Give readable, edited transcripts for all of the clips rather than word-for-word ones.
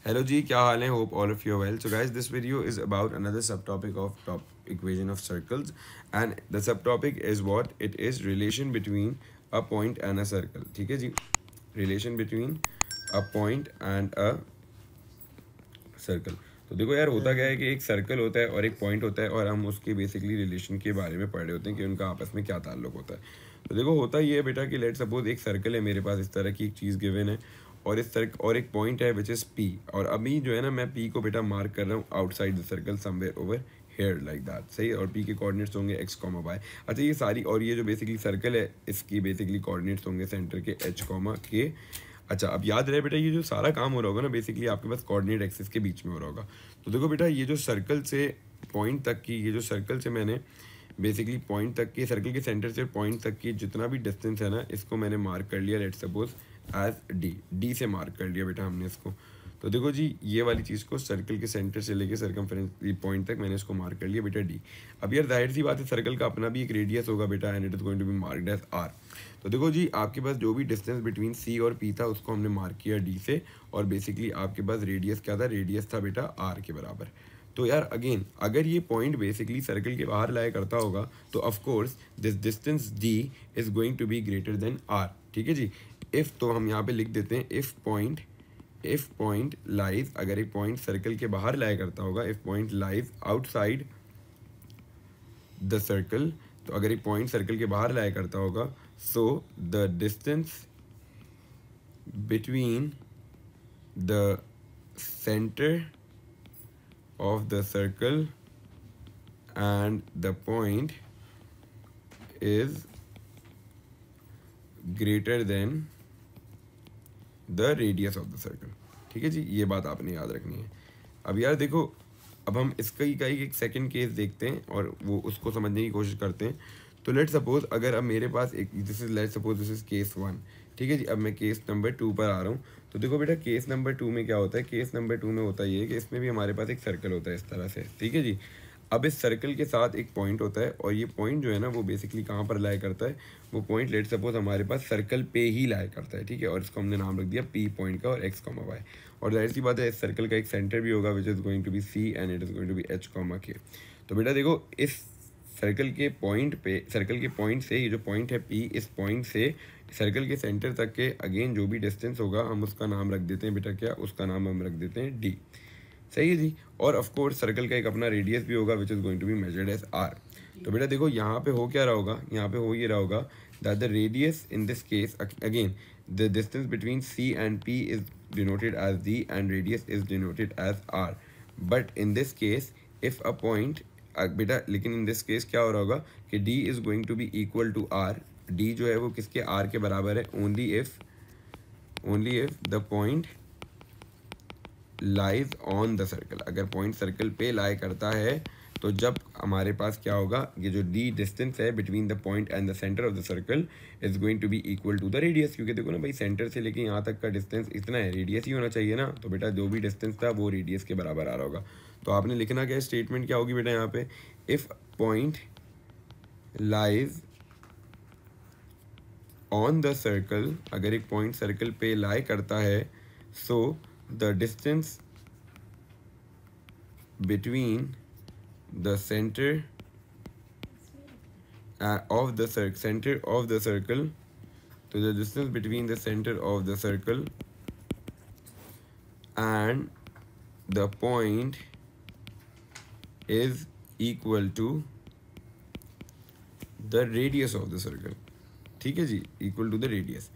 Hello जी, क्या हाल है? Hope all of you well. So guys, this video is about another sub topic of top equation of circles, and the sub topic is what it is relation between a point and a circle. ठीक है जी, relation between a point and a circle. तो देखो यार, होता क्या है कि एक सर्कल होता है और एक पॉइंट होता है, और हम उसके बेसिकली रिलेशन के बारे में पढ़ रहे होते हैं कि उनका आपस में क्या ताल्लुक होता है. तो देखो, होता ये है बेटा कि लेट सपोज एक सर्कल है मेरे पास, इस तरह की एक चीज़ गिवन है, और इस सर्कल और एक पॉइंट है विच इज़ पी. और अभी जो है ना, मैं पी को बेटा मार्क कर रहा हूँ outside the circle somewhere over here like that. सही. और पी के कोऑर्डिनेट्स होंगे एक्स कॉमा वाई. अच्छा, ये सारी, और ये जो बेसिकली सर्कल है इसकी बेसिकली कोऑर्डिनेट्स होंगे सेंटर के एच कॉमा के. अच्छा, अब याद रहे बेटा, ये जो सारा काम हो रहा होगा ना, बेसिकली आपके पास कोऑर्डिनेट एक्सिस के बीच में हो रहा होगा. तो देखो बेटा, ये जो सर्कल से पॉइंट तक की, ये जो सर्कल से मैंने बेसिकली पॉइंट तक की, सर्कल के सेंटर से पॉइंट तक की जितना भी डिस्टेंस है ना, इसको मैंने मार्क कर लिया लेट सपोज एज डी से मार्क कर लिया बेटा हमने इसको. तो देखो जी, ये वाली चीज़ को सर्कल के सेंटर से लेके सर्कमफेरेंस पॉइंट तक मैंने इसको मार्क कर लिया बेटा डी. अब यार जाहिर सी बात है, सर्कल का अपना भी एक रेडियस होगा बेटा, and it is going to be marked as R. तो देखो जी, आपके पास जो भी डिस्टेंस बिटवीन सी और पी था उसको हमने मार्क किया डी से, और बेसिकली आपके पास रेडियस क्या था? रेडियस था बेटा आर के बराबर. तो यार अगेन, अगर ये पॉइंट बेसिकली सर्कल के बाहर लाया करता होगा तो of course this distance D is going to be greater than R. ठीक है जी. इफ़, तो हम यहाँ पे लिख देते हैं इफ पॉइंट लाइज, अगर एक पॉइंट सर्कल के बाहर लाया करता होगा, if point lies outside the circle, तो अगर एक पॉइंट सर्कल के बाहर लाया करता होगा, so the distance between the centre of the circle and the point is greater than the radius of the circle. ठीक है जी, ये बात आपने याद रखनी है. अब यार देखो, अब हम इसका ही का एक सेकंड केस देखते हैं और वो उसको समझने की कोशिश करते हैं. तो लेट सपोज, अगर अब मेरे पास एक, this is late suppose this is case 1. ठीक है जी. अब मैं केस नंबर 2 पर आ रहा हूँ. तो देखो बेटा, केस नंबर 2 में क्या होता है? केस नंबर 2 में होता ये है कि इसमें भी हमारे पास एक सर्कल होता है इस तरह से. ठीक है जी. अब इस सर्कल के साथ एक पॉइंट होता है, और ये पॉइंट जो है ना, वो बेसिकली कहाँ पर लाया करता है? वो पॉइंट लेट सपोज हमारे पास सर्कल पे ही लाया करता है. ठीक है. और इसको हमने नाम रख दिया पी पॉइंट का, और एक्स कॉमा वाई. और जाहिर सी बात है, इस सर्कल का एक सेंटर भी होगा which is going to be C, and it is going to be H comma K. तो बेटा देखो, इस सर्कल के पॉइंट पे, सर्कल के पॉइंट से, ये जो पॉइंट है पी, इस पॉइंट से सर्कल के सेंटर तक के अगेन जो भी डिस्टेंस होगा, हम उसका नाम रख देते हैं बेटा क्या? उसका नाम हम रख देते हैं डी. सही है जी. और ऑफ कोर्स सर्कल का एक अपना रेडियस भी होगा which is going to be measured as R. तो बेटा देखो, यहाँ पे हो क्या रहा होगा? यहाँ पे हो ये रहा होगा that the radius in this case, again the distance between C and P is denoted as D, and radius is denoted as R. But in this case if a point, बेटा लेकिन इन दिस केस क्या हो रहा होगा कि D is going to be equal to R. D जो है वो किसके? आर के बराबर है. Only if the point lies on the circle. अगर पॉइंट सर्कल पे लाई करता है, तो जब हमारे पास क्या होगा? ये जो डी डिस्टेंस है between the point and the centre of the circle is going to be equal to the radius. क्योंकि देखो ना भाई, सेंटर से लेके यहाँ तक का डिस्टेंस इतना है, रेडियस ही होना चाहिए ना. तो बेटा जो भी डिस्टेंस था वो रेडियस के बराबर आ रहा होगा. तो आपने लिखना क्या? स्टेटमेंट क्या होगी बेटा यहाँ पे? If point lies on the circle, अगर एक पॉइंट सर्कल पे लाई करता है, सो the distance between the center of the center of the circle, so the distance between the center of the circle and the point is equal to the radius of the circle. ठीक है जी, equal to the radius.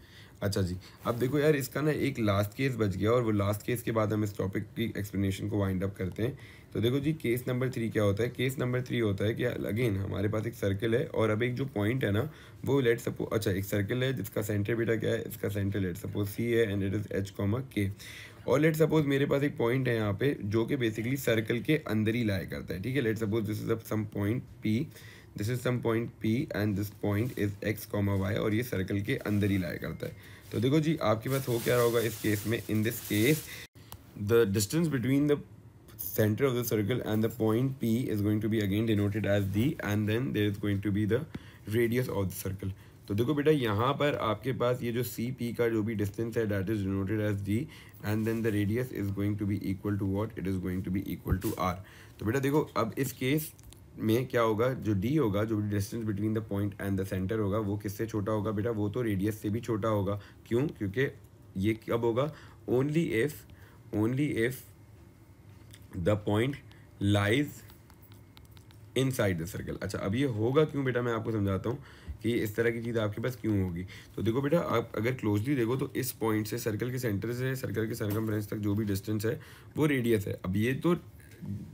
अच्छा जी. अब देखो यार, इसका ना एक last case बच गया, और वो लास्ट केस के बाद हम इस टॉपिक की एक्सप्लेनेशन को वाइंड अप करते हैं. तो देखो जी, केस नंबर 3 क्या होता है? केस नंबर 3 होता है कि अगेन हमारे पास एक सर्कल है, और अब एक जो पॉइंट है ना, वो लेट सपोज, अच्छा एक सर्कल है जिसका सेंटर बेटा क्या है? इसका सेंटर लेट सपोज सी है, and it is H comma के. और लेट सपोज मेरे पास एक पॉइंट है यहाँ पे जो कि बेसिकली सर्कल के अंदर ही लाया करता है. ठीक है. Let suppose this is some point P, this is some point P, and this point is X comma Y, और ये सर्कल के अंदर ही लाया करता है. तो देखो जी, आपके पास हो क्या रहा होगा इस केस में? इन this case the distance between the center of the circle and the point P is going to be again denoted as D, and then there is going to be the radius of the circle. तो तो देखो बेटा यहाँ पर आपके पास ये जो सी P का जो भी डिस्टेंस है that is denoted as D, and then the radius is going to be equal to what, it is going to be equal to R. तो बेटा देखो अब इस केस में क्या होगा, जो डी होगा, जो distance between the point and the centre होगा, वो किससे छोटा होगा बेटा, वो तो रेडियस से भी छोटा होगा। क्यों? क्योंकि ये कब होगा, only if the point lies inside the circle. अच्छा अब ये होगा क्यों बेटा, मैं आपको समझाता हूँ कि इस तरह की चीज़ आपके पास क्यों होगी। तो देखो बेटा आप अगर क्लोजली देखो तो इस पॉइंट से सर्कल के सेंटर से सर्कल के सर्कमफ्रेंस तक जो भी डिस्टेंस है वो रेडियस है। अब ये तो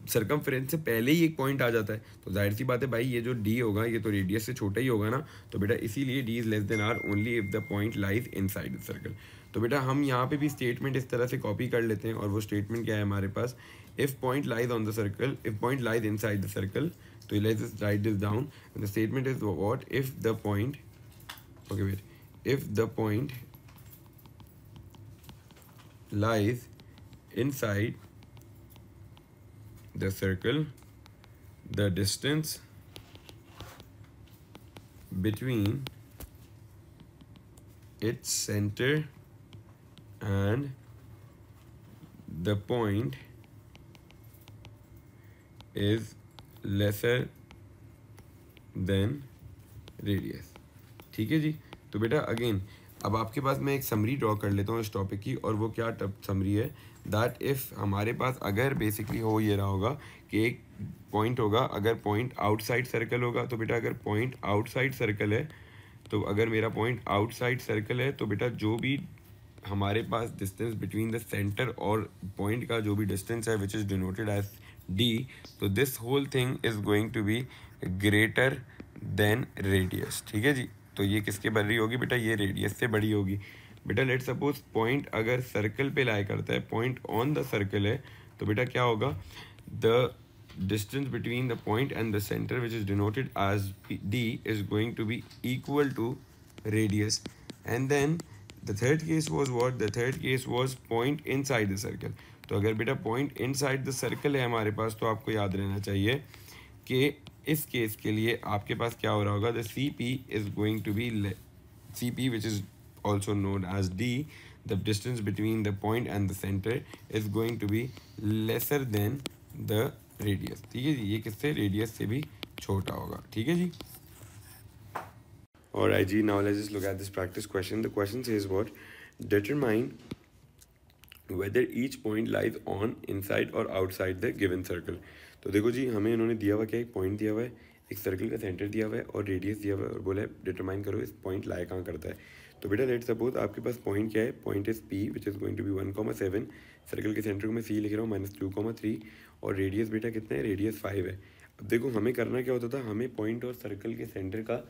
सर्कमफ्रेंस से पहले ही एक पॉइंट आ जाता है, तो जाहिर सी बात है भाई ये जो डी होगा ये तो रेडियस से छोटा ही होगा ना। तो बेटा इसीलिए D is less than R only if the point lies inside the circle. तो बेटा हम यहाँ पे भी स्टेटमेंट इस तरह से कॉपी कर लेते हैं, और वो स्टेटमेंट क्या है हमारे पास, if point lies on the circle, if point lies inside the circle, तो let's just write this down, and the statement is what, if the point, okay wait, if the point lies inside the circle, the distance between its center and the point is lesser than radius. ठीक है जी। तो बेटा again अब आपके पास मैं एक summary draw कर लेता हूँ इस टॉपिक की, और वो क्या समरी है, दैट इफ़ हमारे पास अगर बेसिकली हो ये रहा होगा कि एक पॉइंट होगा, अगर पॉइंट आउटसाइड सर्कल होगा, तो बेटा अगर पॉइंट आउटसाइड सर्कल है, तो अगर मेरा पॉइंट आउटसाइड सर्कल है, तो बेटा जो भी हमारे पास डिस्टेंस बिटवीन द सेंटर और पॉइंट का जो भी डिस्टेंस है which is denoted as D, तो this whole thing is going to be greater than radius. ठीक है जी। तो ये किसके बड़ी होगी बेटा, ये रेडियस से बड़ी होगी। बेटा लेट सपोज पॉइंट अगर सर्कल पे लाई करता है, पॉइंट ऑन द सर्कल है, तो बेटा क्या होगा, the distance between the point and the centre which is denoted as D is going to be equal to radius. And then the third case was what, the third case was point inside the circle. तो अगर बेटा point inside the circle है हमारे पास, तो आपको याद रहना चाहिए कि इस केस के लिए आपके पास क्या हो रहा होगा, the C P is going to be C P which is also known as D, the distance between the point and the centre is going to be lesser than the radius. ठीक है जी। ये किससे, radius से भी छोटा होगा। ठीक है जी। Alright ji, now let's just look at this practice question. The question says what, determine whether each point lies on, inside or outside the given circle. तो देखो जी हमें इन्होंने दिया हुआ क्या, एक पॉइंट दिया हुआ है, एक सर्कल का सेंटर दिया हुआ है और रेडियस दिया हुआ है, और बोला है डिटरमाइन करो इस पॉइंट लाई कहाँ करता है। तो बेटा लेट सपोज आपके पास पॉइंट क्या है, point is P which is going to be 1,7, circle के सेंटर को मैं सी लिख रहा हूँ -2,3, और रेडियस बेटा कितना है, रेडियस 5 है। अब देखो हमें करना क्या होता था, हमें पॉइंट और सर्कल के सेंटर का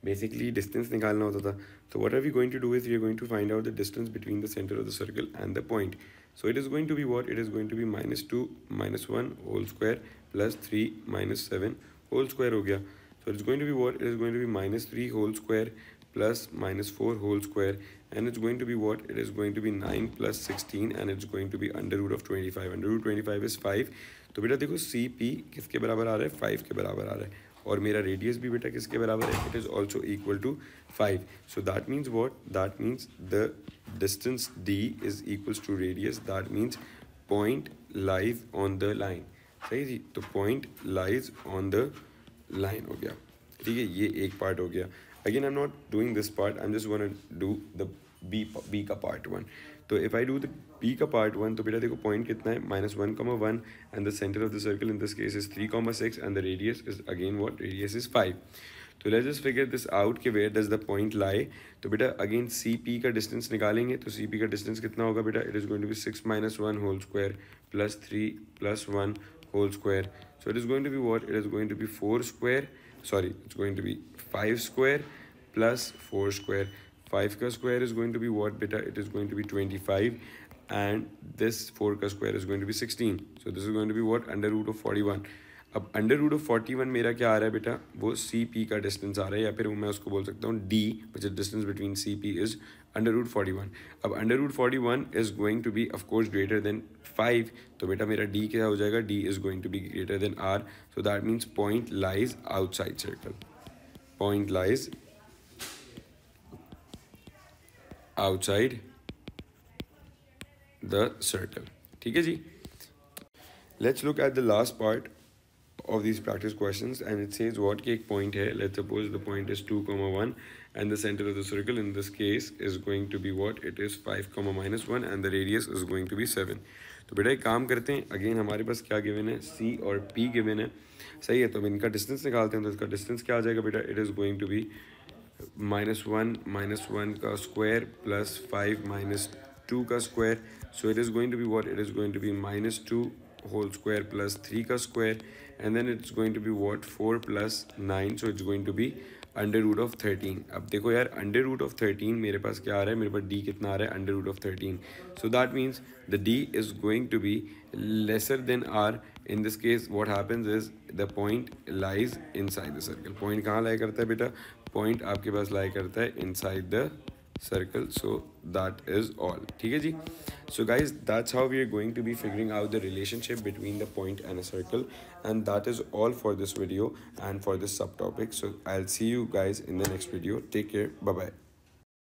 बेसिकली डिस्टेंस निकालना होता था। So what are we going to do is we are going to find out the distance between the center of the circle and the point. So it is going to be what? It is going to be -2 -1 whole square plus 3 -7 whole square हो गया। So it is going to be what? It is going to be -3 whole square plus -4 whole square, and it's going to be what? It is going to be 9 plus 16 and it's going to be under root of 25. Under root 25 is 5. तो बेटा देखो C P किसके बराबर आ रहा है, 5 के बराबर आ रहा है, और मेरा रेडियस भी बेटा किसके बराबर है, it is also equal to 5. So that means what, that means the distance D is equals to radius, that means point lies on the line. सही जी। तो point lies on the line हो गया। ठीक है, ये एक पार्ट हो गया। Again I am not doing this part, I am just want to do the B का पार्ट 1. तो if I do the B का पार्ट 1, तो बेटा देखो पॉइंट कितना है, -1,1, and the centre of the circle in this case is 3,6 and the radius is again what, radius is 5. तो let's just figure this out कि where does the point lie. तो बेटा अगेन सी पी का distance निकालेंगे, तो C P का distance कितना होगा बेटा, it is going to be 6 -1 whole square plus 3 + 1 whole square. So it is going to be what? It is going to be 4 square. Sorry, it's going to be 5 square plus 4 square. 5 का square is going to be what beta? It is going to be 25, and this 4 का square is going to be 16. So this is going to be what? Under root of 41. अब under root of 41 मेरा क्या आ रहा है बेटा, वो सी P का distance आ रहा है, या फिर मैं उसको बोल सकता हूँ D which is distance between C P is under root 41. अब under root 41 is going to be of course greater than 5, तो बेटा मेरा डी क्या हो जाएगा, D is going to be greater than R. So that means point lies outside circle. Point lies outside the circle. ठीक है जी. Let's look at the last part of these practice questions, and it says what कि एक point है. Let's suppose the point is 2, 1 and the center of the circle in this case is going to be what? It is 5, -1 and the radius is going to be 7. तो बेटा एक काम करते हैं. Again हमारे पास क्या गिवन है? C और P गिवन है. सही है. तो अब इनका डिस्टेंस निकालते हैं. तो इसका डिस्टेंस क्या आ जाएगा बेटा? It is going to be -1 का स्क्वायर प्लस 5 -2 का square. So it is going to be what? It is going to be -2 whole square plus 3 का square, and then it's going to be what? 4 plus 9, so it's going to be under root of 13. अब देखो यार, under root of 13 मेरे पास क्या आ रहा है? मेरे पास D कितना आ रहा है? Under root of 13. So that means the D is going to be lesser than R. In this case what happens is the point lies inside the circle. Point कहाँ लाई करता है बेटा? पॉइंट आपके पास लाई करता है inside the circle. So that is all. ठीक है जी. So guys, that's how we are going to be figuring out the relationship between the point and a circle, and that is all for this video and for this subtopic. So I'll see you guys in the next video. Take care. Bye bye.